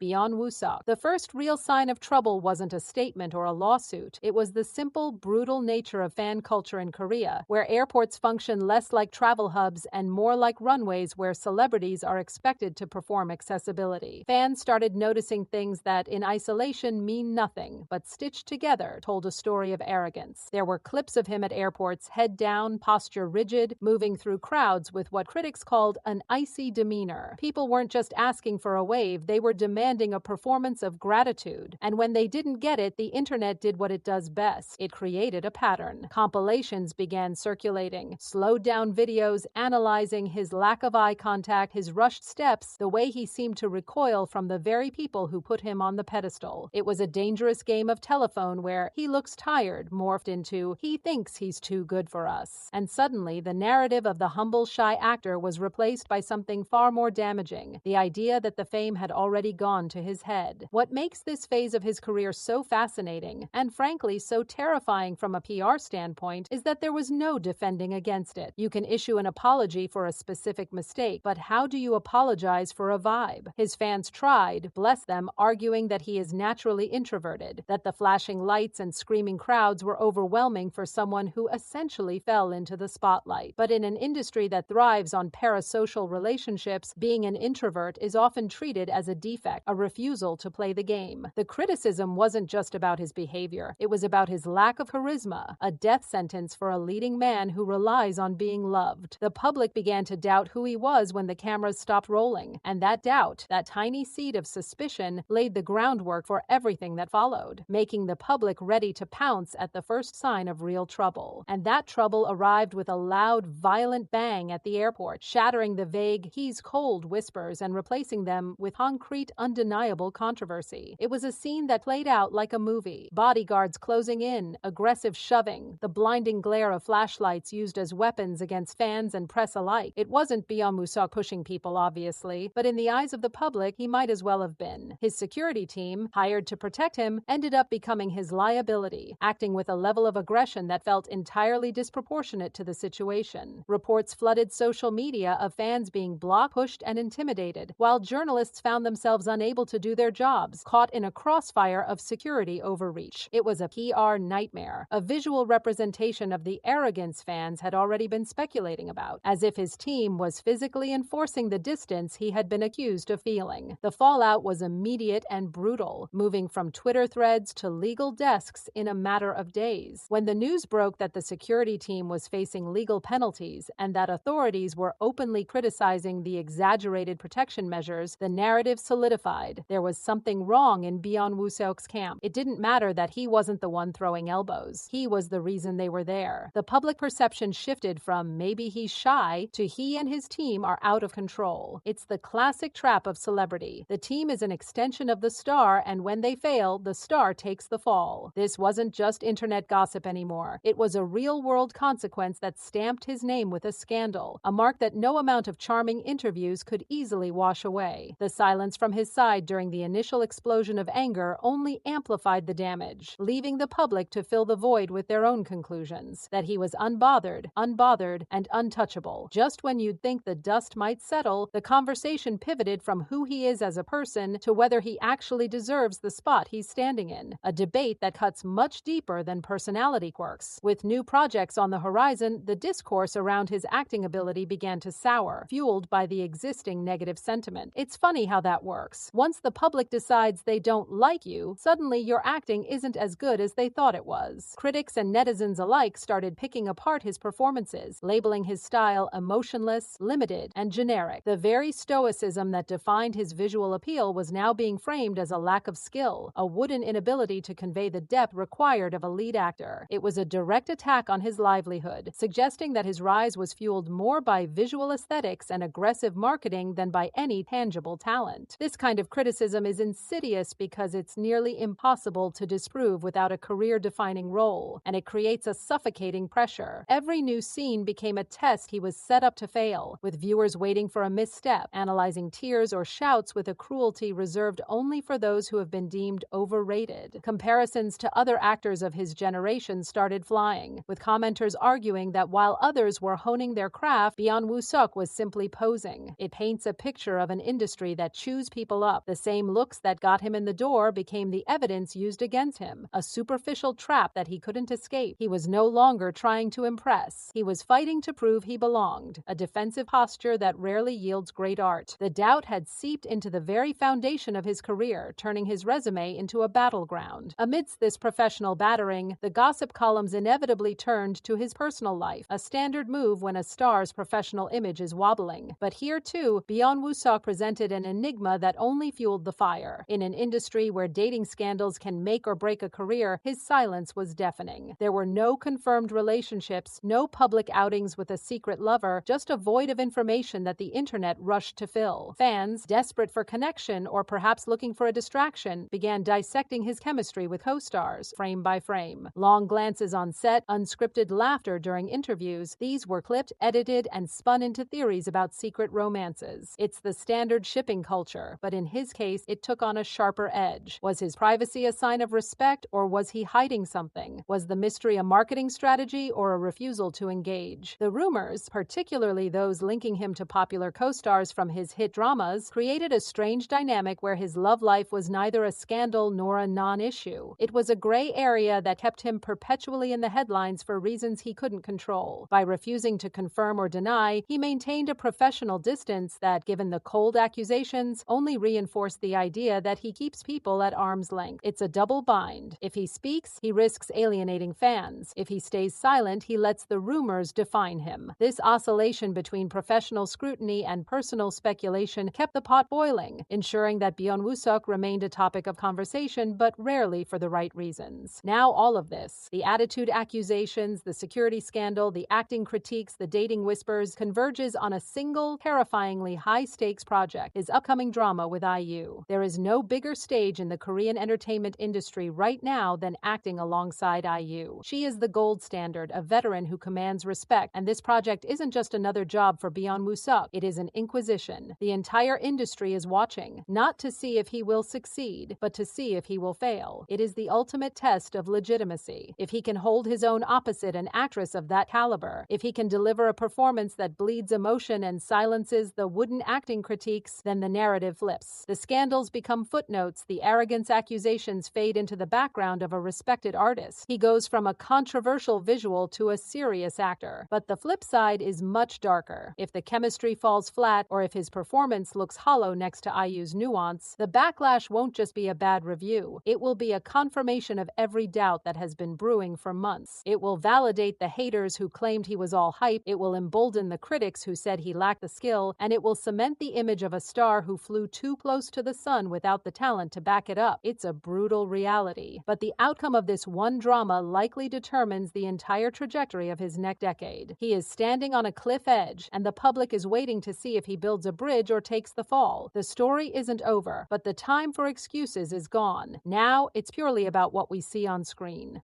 Byeon Woo-seok. The first real sign of trouble wasn't a statement or a lawsuit. It was the simple, brutal nature of fan culture in Korea, where airports function less like travel hubs and more like runways where celebrities are expected to perform accessibility. Fans started noticing things that, in isolation, mean nothing, but stitched together told a story of arrogance. There were clips of him at airports, head down, posture rigid, moving through crowds with what critics called an icy demeanor. People weren't just asking for a wave, they were demanding a performance of gratitude. And when they didn't get it, the internet did what it does best. It created a pattern. Compilations began circulating, slowed down videos analyzing his lack of eye contact, his rushed steps, the way he seemed to recoil from the very people who put him on the pedestal. It was a dangerous game of telephone where "he looks tired" morphed into "he thinks he's too good for us." And suddenly, the narrative of the humble, shy actor was replaced by something far more damaging, the idea that the fame had already gone to his head. What makes this phase of his career so fascinating, and frankly so terrifying from a PR standpoint, is that there was no defending against it. You can issue an apology for a specific mistake, but how do you apologize for a vibe? His fans tried, bless them, arguing that he is naturally introverted, that the flashing lights and screaming crowds were overwhelming for someone who essentially fell into the spotlight. But in an industry that thrives on parasocial relationships, being an introvert is often treated as a defect, a refusal to play the game. The criticism wasn't just about his behavior. It was about his lack of charisma, a death sentence for a leading man who relies on being loved. The public began to doubt who he was when the cameras stopped rolling, and that doubt, that tiny seed of suspicion, laid the groundwork for everything that followed, making the public ready to pounce at the first sign of real trouble. And that trouble arrived with a loud, violent bang at the airport, shattering the vague "he's cold" whispers and replacing them with concrete, undeniable controversy. It was a scene that played out like a movie. Bodyguards closing in, aggressive shoving, the blinding glare of flashlights used as weapons against fans and press alike. It wasn't Byeon Woo-seok pushing people, obviously, but in the eyes of the public, he might as well have been. His security team, hired to protect him, ended up becoming his liability, acting with a level of aggression that felt entirely disproportionate to the situation. Reports flooded social media of fans being blocked, pushed, and intimidated, while journalists found themselves unable to do their jobs, caught in a crossfire of security overreach. It was a PR nightmare, a visual representation of the arrogance fans had already been speculating about, as if his team was physically enforcing the distance he had been accused of feeling. The fallout was immediate and brutal, moving from Twitter threads to legal desks in a matter of days. When the news broke that the security team was facing legal penalties and that authorities were openly criticizing the exaggerated protection measures, the narrative solidified. There was something wrong in Byeon Woo-seok's camp. It didn't matter that he wasn't the one throwing elbows. He was the reason they were there. The public perception shifted from "maybe he's shy" to "he and his team are out of control." It's the classic trap of celebrity. The team is an extension of the star, and when they fail, the star takes the fall. This wasn't just internet gossip anymore. It was a real-world consequence that stamped his name with a scandal, a mark that no amount of charming interviews could easily wash away. The silence from his side during the initial explosion of anger only amplified the damage, leaving the public to fill the void with their own conclusions, that he was unbothered, and untouchable. Just when you'd think the dust might settle, the conversation pivoted from who he is as a person to whether he actually deserves the spot he's standing in, a debate that cuts much deeper than personality quirks. With new projects on the horizon, the discourse around his acting ability began to sour, fueled by the existing negative sentiment. It's funny how that works. Once the public decides they don't like you, suddenly your acting isn't as good as they thought it was. Critics and netizens alike started picking apart his performances, labeling his style emotionless, limited, and generic. The very stoicism that defined his visual appeal was now being framed as a lack of skill, a wooden inability to convey the depth required of a lead actor. It was a direct attack on his livelihood, suggesting that his rise was fueled more by visual aesthetics and aggressive marketing than by any tangible talent. This kind of criticism is insidious because it's nearly impossible to disprove without a career-defining role, and it creates a suffocating pressure. Every new scene became a test he was set up to fail, with viewers waiting for a misstep, analyzing tears or shouts with a cruelty reserved only for those who have been deemed overrated. Comparisons to other actors of his generation started flying, with commenters arguing that while others were honing their craft, Byeon Woo-seok was simply posing. It paints a picture of an industry that chews people up. The same looks that got him in the door became the evidence used against him, a superficial trap that he couldn't escape. He was no longer trying to impress. He was fighting to prove he belonged, a defensive posture that rarely yields great art. The doubt had seeped into the very foundation of his career, turning his resume into a battleground. Amidst this professional battering, the gossip columns inevitably turned to his personal life, a standard move when a star's professional image is wobbling. But here, too, Byeon Woo-seok presented an enigma that only fueled the fire. In an industry where dating scandals can make or break a career, his silence was deafening. There were no confirmed relationships, no public outings with a secret lover, just a void of information that the internet rushed to fill. Fans, desperate for connection or perhaps looking for a distraction, began dissecting his chemistry with co-stars, frame by frame. Long glances on set, unscripted laughter during interviews, these were clipped, edited, and spun into theories about secret romances. It's the standard shipping culture, but in his case, it took on a sharper edge. Was his privacy a sign of respect, or was he hiding something? Was the mystery a marketing strategy or a refusal to engage? The rumors, particularly those linking him to popular co-stars from his hit dramas, created a strange dynamic where his love life was neither a scandal nor a non-issue. It was a gray area that kept him perpetually in the headlines for reasons he couldn't control. By refusing to confirm or deny, he maintained a professional distance that, given the cold accusations, only reinforced the idea that he keeps people at arm's length. It's a double bind. If he speaks, he risks alienating fans. If he stays silent, he lets the rumors define him. This oscillation between professional scrutiny and personal speculation kept the pot boiling, ensuring that Byeon Woo-seok remained a topic of conversation, but rarely for the right reasons. Now all of this, the attitude accusations, the security scandal, the acting critiques, the dating whispers, converges on a single, terrifyingly high-stakes project, his upcoming drama with IU. There is no bigger stage in the Korean entertainment industry right now than acting alongside IU. She is the gold standard, a veteran who commands respect, and this project isn't just another job for Byeon Woo-seok, it is an inquisition. The entire industry is watching, not to see if he will succeed, but to see if he will fail. It is the ultimate test of legitimacy. If he can hold his own opposite an actress of that caliber, if he can deliver a performance that bleeds emotion and silences the wooden acting critiques, then the narrative flips. The scandals become footnotes, the arrogance accusations fade into the background of a respected artist. He goes from a controversial visual to a serious actor. But the flip side is much darker. If the chemistry falls flat, or if his performance looks hollow next to IU's nuance, the backlash won't just be a bad review. It will be a confirmation of every doubt that has been brewing for months. It will validate the haters who claimed he was all hype, it will embolden the critics who said he lacked the skill, and it will cement the image of a star who flew too close to the sun without the talent to back it up. It's a brutal reality. But the outcome of this one drama likely determines the entire trajectory of his next decade. He is standing on a cliff edge, and the public is waiting to see if he builds a bridge or takes the fall. The story isn't over, but the time for excuses is gone. Now, it's purely about what we see on screen.